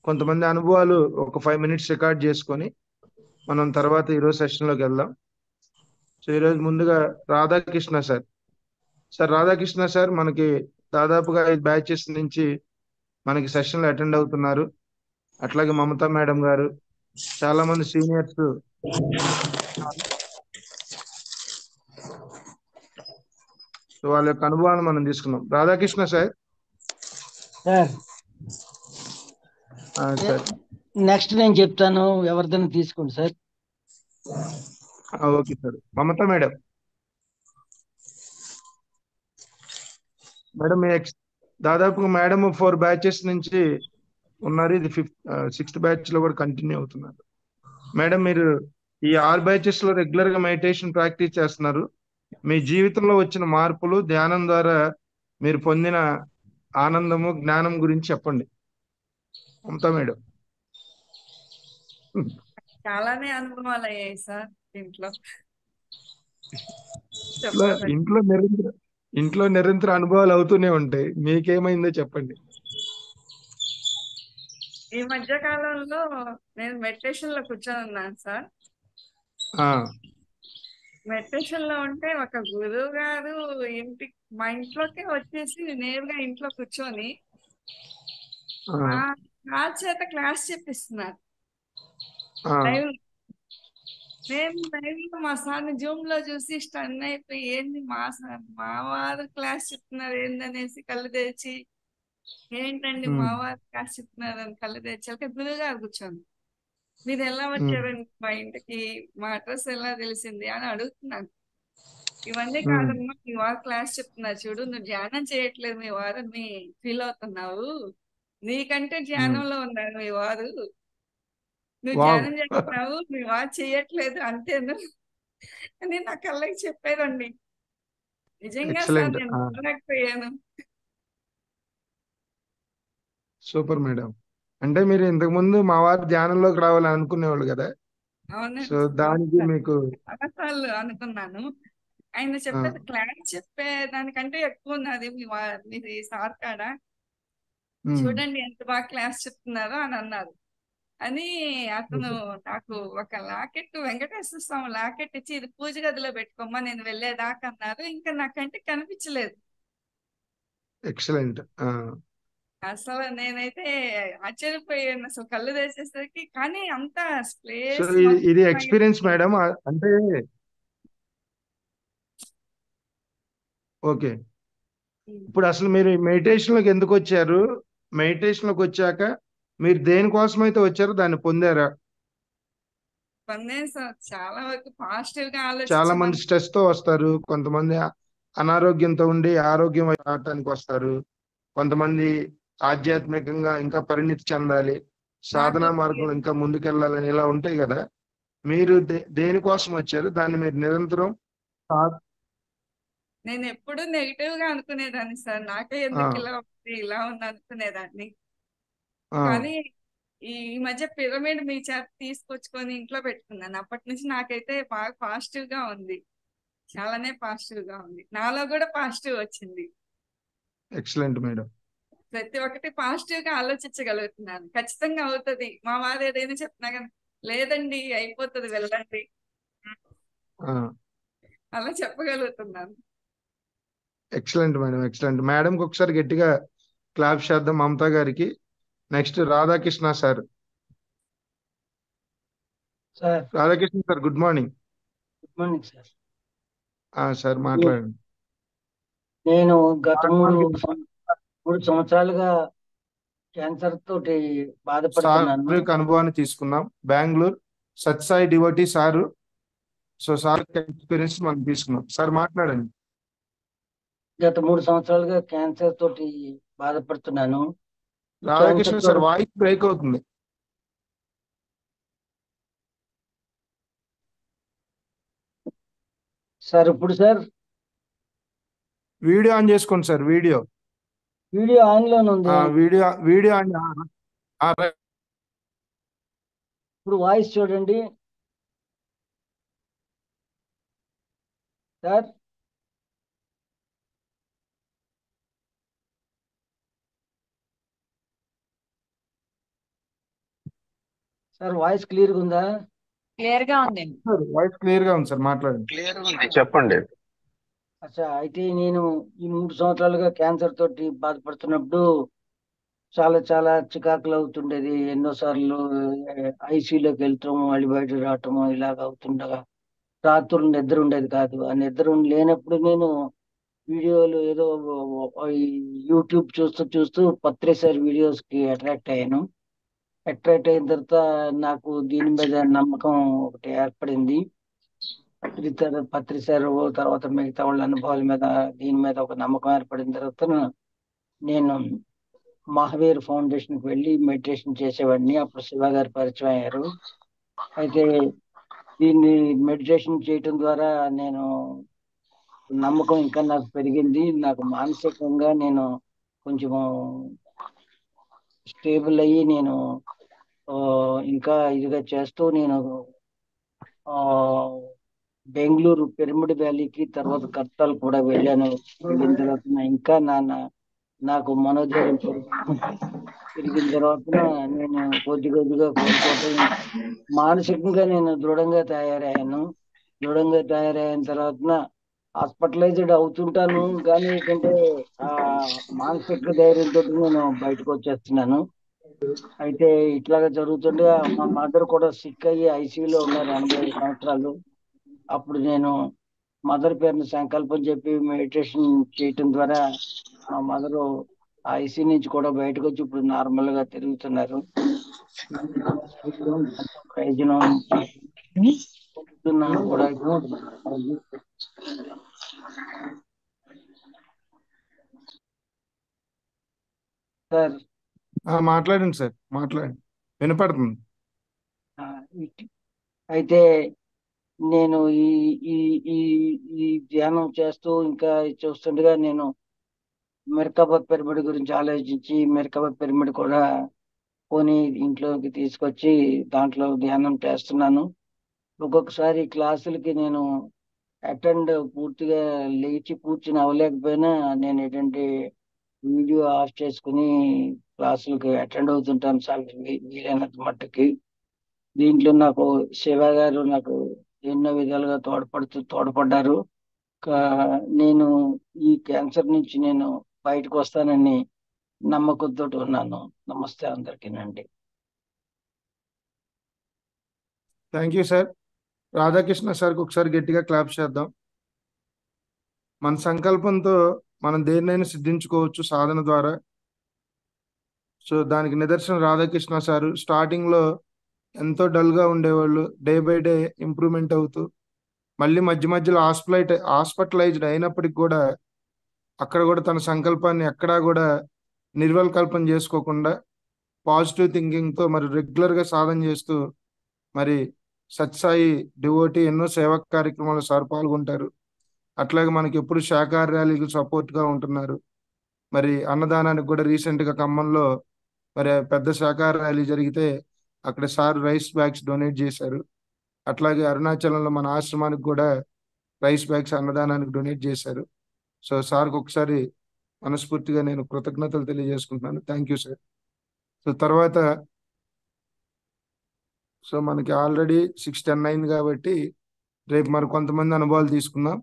కొంతమంది అనుభవాలు ఒక 5 minutes రికార్డ్ చేసుకొని మనం తర్వాత ఈరోజు సెషన్లోకి వెళ్దాం. సో ఈరోజు ముందుగా Radhakrishna sir. Sir Radhakrishna sir మనకి దాదాపుగా 5 బ్యాచెస్ నుంచి మనకి సెషన్లు అటెండ్ అవుతున్నారు. అట్లాగే మమతా మేడం గారు, చాలా మంది సీనియర్స్. సో వాళ్ళ యొక్క అనుభవాన్ని మనం తీసుకున్నాం. Radhakrishna sir. Sir sir next నేను చెప్తాను, ఎవరిదైనా తీసుకోండి sir. Okay sir. Mamata madam. Madam దాదాపుగా మేడం 4 బ్యాచెస్ నుంచి ఉన్నారు. ఇది 6th బ్యాచ్ లో కూడా కంటిన్యూ అవుతున్నారు. మేడం మీరు ఈ 6 బ్యాచెస్ లో రెగ్యులర్ గా మెడిటేషన్ ప్రాక్టీస్ చేస్తున్నారు. మీ జీవితంలో వచ్చిన మార్పులు, ధ్యానం ద్వారా మీరు పొందిన ఆనందము, జ్ఞానం గురించి చెప్పండి మమతా మేడం. చాలానే అనుభవాలు అయ్యాయి సార్ దీంట్లో. ఇంట్లో చెప్పాలి. ఇంట్లో నిరంతర ఇంట్లో నిరంతర అనుభవాలు అవుతూనే ఉంటాయి. మీకేమైందో చెప్పండి. ఈ మధ్య కాలంలో నేను మెడిటేషన్ లో కూర్చొని ఉన్నాను సార్. ఆ మెడిటేషన్ లో ఉంటే ఒక గురువు గారు మా ఇంట్లోకి వచ్చేసి నేరుగా ఇంట్లో కూర్చొని ఆ నా నా చేత క్లాస్ చెప్పిస్తున్నారు ఆ లైవ్. నేను లైవ్ లో మా సార్ని జూమ్ లో చూసి స్టన్ అయిపోయి ఏంది మా వారు క్లాస్ చెప్తున్నారు ఏందనేసి కళ్ళు తెరిచి ఏంటండి మా ఉమ్, వారు క్లాస్ చెప్తున్నారు అని కళ్ళు తెరిచి ఒక గురువు గారు కూర్చోండి. మీరు ఎలా ఉమ్, వచ్చారండి మా ఇంటికి, మా అడ్రస్ ఎలా తెలిసింది అని అడుగుతున్నాను. ఇవన్నీ ఉమ్, కాదమ్మా, మీ వారు క్లాస్ చెప్తున్నారు చూడు, నువ్వు ధ్యానం చేయట్లేదు మీ వారిని ఫీల్ అవుతున్నావు, నీకంటే ఉమ్. ధ్యానంలో ఉన్నారు మీ వారు, నువ్వు వావ్. ధ్యానం చేస్తున్నావు మీ వారు చేయట్లేదు అంతేను అని నా కళ్ళకి చెప్పారండి. నిజంగా సార్ ఎక్సలెంట్. నేను నమ్మలేకపోయాను. Super madam. అంటే మీరు ఇంతకు ముందు మా వారు ధ్యానంలోకి రావాలని అనుకునేవాళ్ళు కదా. సో అవునండి, దానికి మీకు చాలాసార్లు అనుకున్నాను. ఆయన ఆ, చెప్పేది క్లాస్ చెప్పే దానికంటే ఎక్కువ ఉన్నది మీది సార్ కాడ, ఉమ్, చూడండి ఎంత బాగా క్లాస్ చెప్తున్నారో అని అన్నారు. అని అతను నాకు ఒక లాకెట్, వెంకటేశ్వర స్వామి లాకెట్ ఇచ్చి ఇది పూజ గదిలో పెట్టుకోమ్మా నేను వెళ్ళేదాకా అన్నారు. ఇంకా నాకంటే కనిపించలేదు. ఎక్సలెంట్. అసలు నేనైతే ఆశ్చర్యపోయాను అసలు కళ్ళు తెరిచేసరికి. కానీ అంత సో ప్లేస్ ఇది మొత్తం ఎక్స్పీరియన్స్ మేడం. అంటే ఓకే. ఇప్పుడు అసలు మీరు మెడిటేషన్ లోకి ఎందుకు వచ్చారు? మెడిటేషన్ లోకి వచ్చాక మీరు దేనికోసం అయితే వచ్చారో దాన్ని పొందారా? పొందాను సార్. చాలా వరకు పాజిటివ్ గా చాలా మంది ఆలోచించమని. స్ట్రెస్ తో వస్తారు. కొంతమంది అనారోగ్యంతో ఉండి ఆరోగ్యం వైపు రావటానికి వస్తారు. కొంతమంది ఆధ్యాత్మికంగా ఇంకా పరిణితి చెందాలి, నాకు సాధనా మార్గంలో ఇంకా ముందుకెళ్ళాలని ఇలా ఉంటాయి కదా. మీరు దేనికోసం వచ్చారు? దాన్ని మీరు నిరంతరం సా- నేను ఎప్పుడు నెగిటివ్ గా అనుకునేదాన్ని సార్. నాకే ఆ, ఎందుకు ఇలా ఉంది ఇలా ఉంది అనుకునేదాన్ని. ఆ, కానీ ఈ ఈ మధ్య పిరమిడ్ మీ చేత తీసుకొచ్చుకొని ఇంట్లో పెట్టుకున్నాను. అప్పటి నుంచి నాకైతే బాగా పాజిటివ్ గా ఉంది. చాలానే పాజిటివ్ గా ఉంది. నాలో కూడా పాజిటివ్ వచ్చింది. Excellent madam. ప్రతి ఒక్కటి పాజిటివ్ గా ఆలోచించగలుగుతున్నాను. ఖచ్చితంగా అవుతుంది. మా వారు ఏదైనా చెప్తున్నా కానీ లేదండి అయిపోతుంది వెళ్ళండి ఆ, అలా చెప్పగలుగుతున్నాను. Excellent madam, excellent. మేడంకి ఒకసారి గట్టిగా క్లాప్ చేద్దాం, మమతా గారికి. Next Radhakrishna sir. Sir Radhakrishna sir, good morning. Good morning sir. Sir మాట్లాడండి. నేను గత మనకి 3 సంవత్సరాలుగా క్యాన్సర్ తోటి సార్ బాధపడుతున్నాను. యొక్క అనుభవాన్ని తీసుకుందాం. Bengaluru Satsai devotee sir. So sir experience మనం తీసుకున్నాం. సార్ మాట్లాడండి. గత 3 సంవత్సరాలుగా క్యాన్సర్ తోటి బాధపడుతున్నాను. రాధాకృష్ణ క్యాన్సర్ తో సార్ వాయిస్ బ్రేక్ అవుతుంది. సార్ ఇప్పుడు సార్ వీడియో ఆన్ చేసుకోండి సార్. వీడియో వీడియో ఆన్ లోనే ఉంది. Video video on. ఇప్పుడు వాయిస్ చూడండి సార్. సార్ వాయిస్ క్లియర్గా ఉందా? క్లియర్ గా ఉందండి. సార్ వాయిస్ క్లియర్ గా ఉంది సార్, మాట్లాడండి. క్లియర్ ఉంది, చెప్పండి. అచ్చా, అయితే నేను ఈ 3 సంవత్సరాలుగా క్యాన్సర్ తోటి బాధపడుతున్నప్పుడు చాలా చాలా చికాకులు అవుతుండేది. ఎన్నోసార్లు ఐసీయూలోకి వెళ్తాము, మళ్ళీ బయట రావటము ఇలాగ అవుతుండగా రాత్రులు నిద్ర ఉండేది కాదు. ఆ నిద్ర లేనప్పుడు నేను వీడియోలు ఏదో ఈ యూట్యూబ్ చూస్తూ చూస్తూ పత్రి సార్ వీడియోస్ కి అట్రాక్ట్ అయ్యాను. అట్రాక్ట్ అయిన తర్వాత నాకు దీని మీద నమ్మకం ఒకటి ఏర్పడింది. పత్రి సార్ తర్వాత మిగతా వాళ్ళ అనుభవాల మీద దీని మీద ఒక నమ్మకం ఏర్పడిన తర్వాత నేను మహావీర్ ఫౌండేషన్ కి వెళ్ళి మెడిటేషన్ చేసేవాడిని. అప్పుడు శివ గారు పరిచయం అయ్యారు. అయితే దీన్ని మెడిటేషన్ చేయటం ద్వారా నేను నమ్మకం ఇంకా నాకు పెరిగింది. నాకు మానసికంగా నేను కొంచెం స్టేబుల్ అయ్యి నేను ఆ, ఇంకా ఇదిగా చేస్తూ నేను ఆ బెంగళూరు పిరమిడ్ వ్యాలీకి తర్వాత కర్తాల్ కూడా వెళ్ళాను. వెళ్ళిన తర్వాత ఇంకా నాకు మనోధైర్యం పెరిగిన తర్వాత నేను కొద్ది కొద్దిగా కోలుకోవటం, మానసికంగా నేను దృఢంగా తయారయ్యాను. దృఢంగా తయారైన తర్వాత హాస్పిటలైజ్డ్ అవుతుంటాను, కానీ ఏంటంటే ఆ మానసిక ధైర్యంతో నేను బయటకు వచ్చేస్తున్నాను. అయితే ఇట్లాగా జరుగుతుండగా మా మదర్ కూడా సిక్ అయ్యి ఐసీయూలో ఉన్నారు 85 సంవత్సరాలు. అప్పుడు నేను మదర్ పేరుని సంకల్పం చెప్పి మెడిటేషన్ చేయటం ద్వారా మా మదరు ఐసీ నుంచి కూడా బయటకు వచ్చి ఇప్పుడు నార్మల్ గా తిరుగుతున్నారు. ఎంతో ప్రయోజనం పొందుతున్నాను కూడా. సార్ మాట్లాడండి సార్, మాట్లాడండి, వినపడుతుంది. ఆ, అయితే నేను ఈ ఈ ఈ ఈ ధ్యానం చేస్తూ ఇంకా చూస్తుండగా నేను మెర్కబా పిరమిడ్ గురించి ఆలోచించి మెర్కబా పిరమిడ్ కూడా కొని ఇంట్లోకి తీసుకొచ్చి దాంట్లో ధ్యానం చేస్తున్నాను. ఒక్కొక్కసారి క్లాసులకి నేను అటెండ్ పూర్తిగా లేచి కూర్చుని అవ్వలేకపోయినా నేను ఏంటంటే వీడియో ఆఫ్ చేసుకుని క్లాసులకి అటెండ్ అవుతుంటాను సార్, వీలైనంత మట్టుకి. దీంట్లో నాకు శివ గారు నాకు ఎన్నో విధాలుగా తోడ్పడ్డారు. నేను ఈ క్యాన్సర్ నుంచి నేను బయటకు వస్తానని నమ్మకంతో ఉన్నాను. నమస్తే అందరికీనండి. Thank you sir. రాధాకృష్ణ సార్కి ఒకసారి గట్టిగా క్లాప్ చేద్దాం. మన సంకల్పంతో మనం దేన్నైనా సిద్ధించుకోవచ్చు సాధన ద్వారా. సో దానికి నిదర్శనం రాధాకృష్ణ సారు. స్టార్టింగ్ లో ఎంతో డల్ గా ఉండేవాళ్ళు, డే బై డే ఇంప్రూవ్మెంట్ అవుతూ మళ్ళీ మధ్య మధ్యలో హాస్పిటలైజ్డ్ అయినప్పటికి కూడా అక్కడ కూడా తన సంకల్పాన్ని ఎక్కడా కూడా నిర్వికల్పం చేసుకోకుండా పాజిటివ్ థింకింగ్ తో మరి రెగ్యులర్ గా సాధన చేస్తూ మరి సత్సాయి డివోటీ ఎన్నో సేవా కార్యక్రమాలు సార్ పాల్గొంటారు. అట్లాగే మనకి ఎప్పుడు శాకాహార ర్యాలీకి సపోర్ట్ గా ఉంటున్నారు. మరి అన్నదానానికి కూడా రీసెంట్ గా ఖమ్మంలో మరి పెద్ద శాకాహార ర్యాలీ జరిగితే అక్కడ సార్ రైస్ బ్యాగ్స్ డొనేట్ చేశారు. అట్లాగే అరుణాచలంలో మన ఆశ్రమానికి కూడా రైస్ బ్యాగ్స్ అన్నదానానికి డొనేట్ చేశారు. సో సార్కి ఒకసారి మనస్ఫూర్తిగా నేను కృతజ్ఞతలు తెలియజేసుకుంటున్నాను. Thank you sir. సో తర్వాత మనకి ఆల్రెడీ 6:10 అయింది కాబట్టి రేపు మరి కొంతమంది అనుభవాలు తీసుకుందాం.